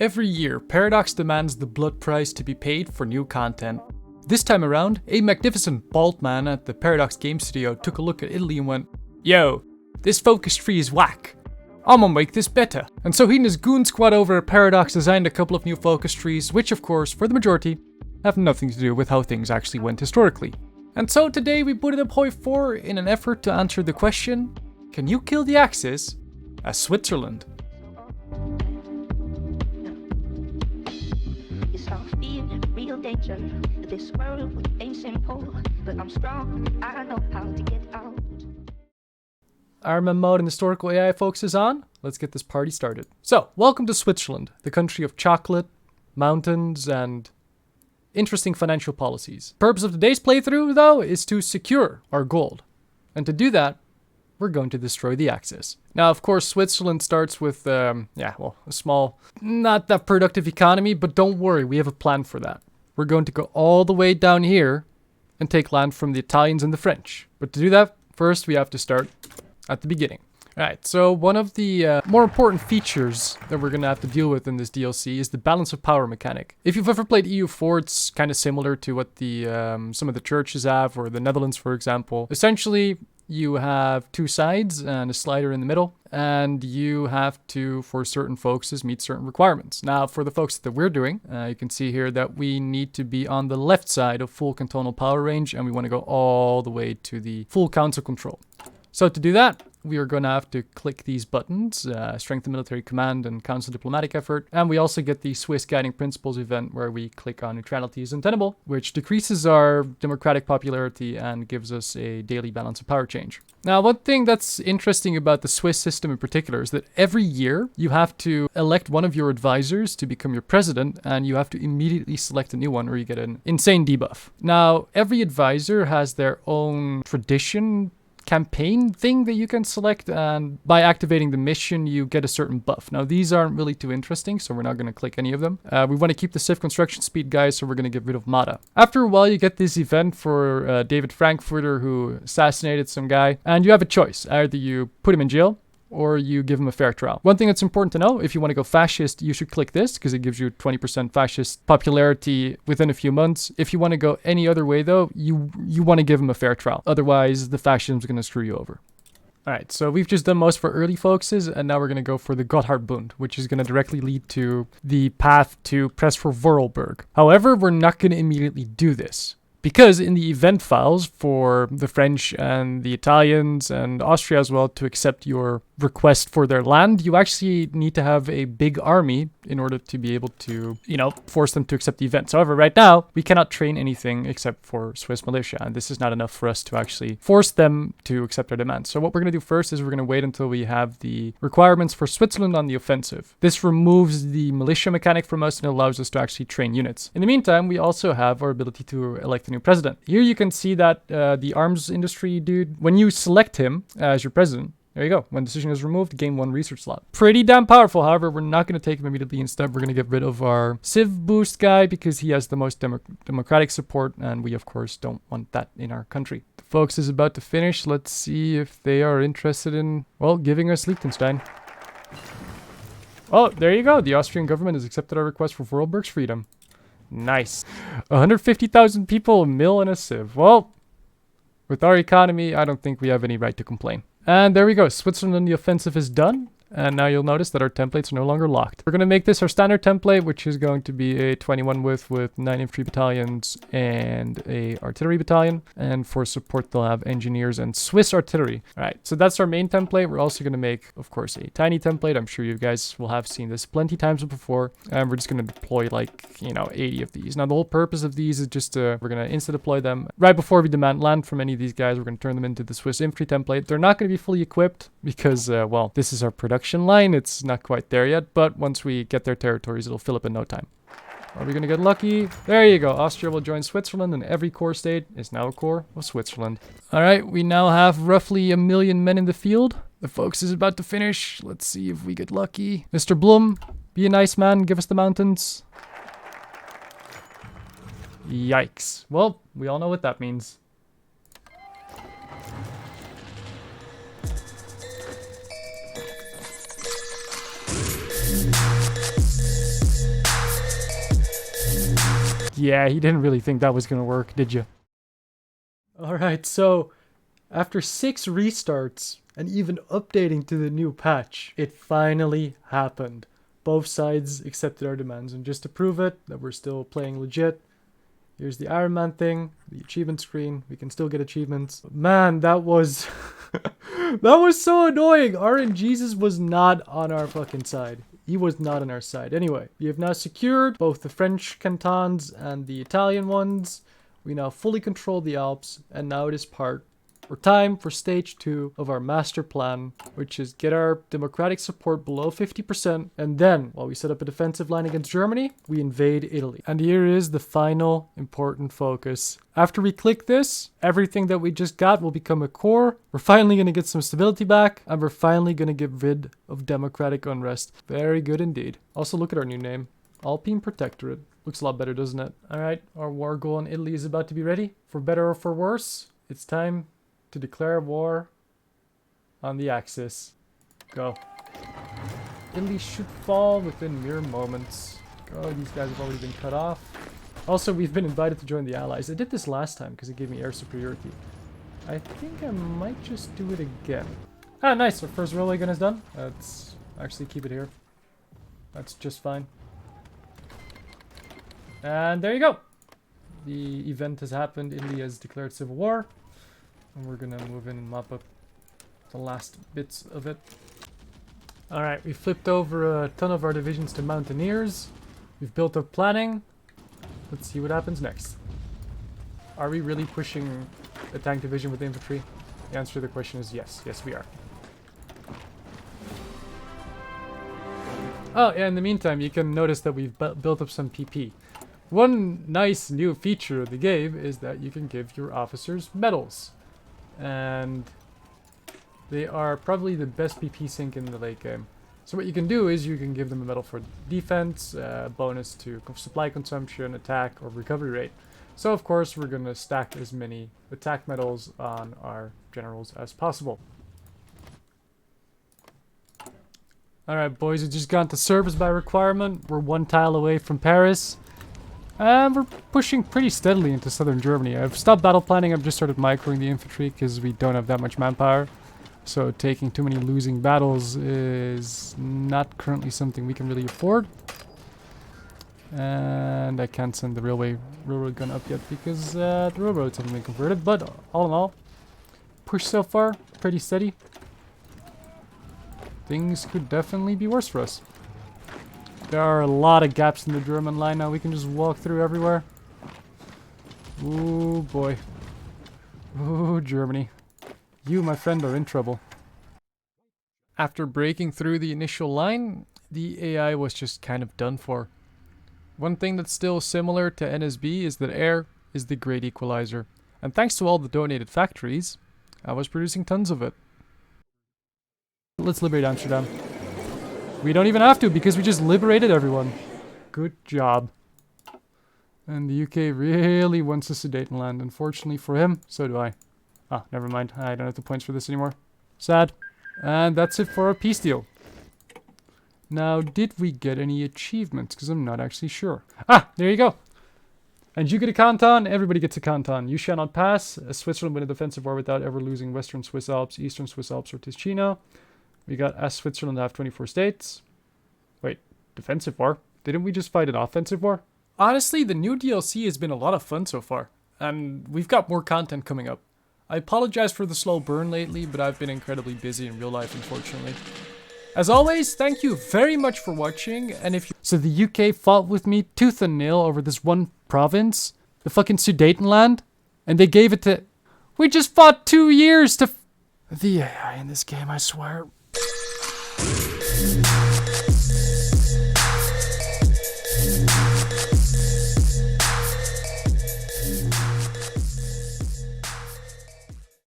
Every year, Paradox demands the blood price to be paid for new content. This time around, a magnificent bald man at the Paradox Game Studio took a look at Italy and went, "Yo, this focus tree is whack. I'm gonna make this better." And so he and his goon squad over at Paradox designed a couple of new focus trees, which of course, for the majority, have nothing to do with how things actually went historically. And so today we booted up Hoi 4 in an effort to answer the question, can you kill the Axis as Switzerland? It's all fear, real danger. This world ain't simple, but I'm strong. I know how to get out. Armament mode and historical AI focuses on. Let's get this party started. So, welcome to Switzerland, the country of chocolate, mountains, and interesting financial policies. The purpose of today's playthrough, though, is to secure our gold. And to do that, we're going to destroy the Axis. Now, of course, Switzerland starts with, a small, not that productive economy, but don't worry, we have a plan for that. We're going to go all the way down here and take land from the Italians and the French. But to do that, first we have to start at the beginning. Alright, so one of the more important features that we're going to have to deal with in this DLC is the balance of power mechanic. If you've ever played EU4, it's kind of similar to what the some of the churches have, or the Netherlands, for example. Essentially, you have two sides and a slider in the middle, and you have to, for certain focuses, meet certain requirements. Now, for the focus that we're doing, you can see here that we need to be on the left side of full cantonal power range, and we want to go all the way to the full council control. So to do that, we are going to have to click these buttons, Strengthen Military Command and Council Diplomatic Effort. And we also get the Swiss Guiding Principles event where we click on Neutrality is Untenable, which decreases our democratic popularity and gives us a daily balance of power change. Now, one thing that's interesting about the Swiss system in particular is that every year you have to elect one of your advisors to become your president, and you have to immediately select a new one or you get an insane debuff. Now, every advisor has their own tradition campaign thing that you can select, and by activating the mission you get a certain buff. Now these aren't really too interesting, so we're not going to click any of them. We want to keep the civ construction speed, guys, so we're going to get rid of Mata. After a while you get this event for David Frankfurter, who assassinated some guy, and you have a choice. Either you put him in jail or you give him a fair trial. One thing that's important to know, if you want to go fascist, you should click this because it gives you 20% fascist popularity within a few months. If you want to go any other way, though, you want to give him a fair trial. Otherwise, the fascism's going to screw you over. Alright, so we've just done most for early focuses, and now we're going to go for the Gotthardbund, which is going to directly lead to the path to press for Vorarlberg. However, we're not going to immediately do this, because in the event files for the French and the Italians and Austria as well to accept your request for their land, you actually need to have a big army in order to be able to, force them to accept the events. However, right now, we cannot train anything except for Swiss militia, and this is not enough for us to actually force them to accept our demands. So what we're going to do first is we're going to wait until we have the requirements for Switzerland on the offensive. This removes the militia mechanic from us and allows us to actually train units. In the meantime, we also have our ability to elect a new president. Here you can see that the arms industry dude, when you select him as your president, there you go. When decision is removed, gain 1 research slot. Pretty damn powerful. However, we're not going to take him immediately. Instead, we're going to get rid of our civ boost guy because he has the most democratic support, and we, of course, don't want that in our country. The focus is about to finish. Let's see if they are interested in, giving us Liechtenstein. Oh, there you go. The Austrian government has accepted our request for Vorarlberg's freedom. Nice. 150,000 people, a mill, and a civ. Well, with our economy, I don't think we have any right to complain. And there we go. Switzerland on the offensive is done. And now you'll notice that our templates are no longer locked. We're going to make this our standard template, which is going to be a 21 width with 9 infantry battalions and a artillery battalion. And for support, they'll have engineers and Swiss artillery. All right, so that's our main template. We're also going to make, of course, a tiny template. I'm sure you guys will have seen this plenty times before. And we're just going to deploy 80 of these. Now, the whole purpose of these is just we're going to insta-deploy them. Right before we demand land from any of these guys, we're going to turn them into the Swiss infantry template. They're not going to be fully equipped because, this is our production line. It's not quite there yet, but once we get their territories, it'll fill up in no time. Are we going to get lucky? There you go. Austria will join Switzerland, and every core state is now a core of Switzerland. All right, we now have roughly 1 million men in the field. The focus is about to finish. Let's see if we get lucky. Mr. Blum, be a nice man. Give us the mountains. Yikes. Well, we all know what that means. Yeah, he didn't really think that was gonna work, did you? Alright, so after 6 restarts and even updating to the new patch, it finally happened. Both sides accepted our demands, and just to prove it, that we're still playing legit, here's the Iron Man thing, the achievement screen. We can still get achievements. But man, that was... that was so annoying! RNGesus was not on our fucking side. He was not on our side. Anyway, we have now secured both the French cantons and the Italian ones. We now fully control the Alps, and now it is time for stage 2 of our master plan, which is get our democratic support below 50%, and then, while we set up a defensive line against Germany, we invade Italy. And here is the final important focus. After we click this, everything that we just got will become a core. We're finally going to get some stability back, and we're finally going to get rid of democratic unrest. Very good indeed. Also, look at our new name. Alpine Protectorate. Looks a lot better, doesn't it? Alright, our war goal in Italy is about to be ready. For better or for worse, it's time to declare war on the Axis. Go. Italy should fall within mere moments. Oh, these guys have already been cut off. Also, we've been invited to join the Allies. I did this last time because it gave me air superiority. I think I might just do it again. Ah, nice. Our first railway gun is done. Let's actually keep it here. That's just fine. And there you go. The event has happened. Italy has declared civil war. And we're gonna move in and mop up the last bits of it. Alright, we flipped over a ton of our divisions to mountaineers. We've built up planning. Let's see what happens next. Are we really pushing a tank division with infantry? The answer to the question is yes. Yes, we are. Oh, yeah, in the meantime, you can notice that we've built up some PP. One nice new feature of the game is that you can give your officers medals. And they are probably the best PP sync in the late game. So what you can do is you can give them a medal for defense, bonus to supply consumption, attack, or recovery rate. So of course we're going to stack as many attack medals on our generals as possible. Alright boys, we just got to Serbs by requirement. We're 1 tile away from Paris. And we're pushing pretty steadily into southern Germany. I've stopped battle planning. I've just started microing the infantry because we don't have that much manpower. So taking too many losing battles is not currently something we can really afford. And I can't send the railroad gun up yet because the railroads haven't been converted. But all in all, push so far, pretty steady. Things could definitely be worse for us. There are a lot of gaps in the German line now. We can just walk through everywhere. Ooh, boy. Ooh, Germany. You, my friend, are in trouble. After breaking through the initial line, the AI was just kind of done for. One thing that's still similar to NSB is that air is the great equalizer. And thanks to all the donated factories, I was producing tons of it. Let's liberate Amsterdam. We don't even have to because we just liberated everyone. Good job. And the UK really wants the Sudetenland. Unfortunately for him, so do I. Ah, never mind. I don't have the points for this anymore. Sad. And that's it for our peace deal. Now, did we get any achievements? Because I'm not actually sure. Ah, there you go. And you get a canton. Everybody gets a canton. You shall not pass. Switzerland win a defensive war without ever losing Western Swiss Alps, Eastern Swiss Alps, or Ticino. We got as Switzerland to have 24 states. Wait, defensive war? Didn't we just fight an offensive war? Honestly, the new DLC has been a lot of fun so far. And we've got more content coming up. I apologize for the slow burn lately, but I've been incredibly busy in real life, unfortunately. As always, thank you very much for watching, and if you... So the UK fought with me tooth and nail over this one province, the fucking Sudetenland, and they gave it to... We just fought 2 years to... The AI in this game, I swear.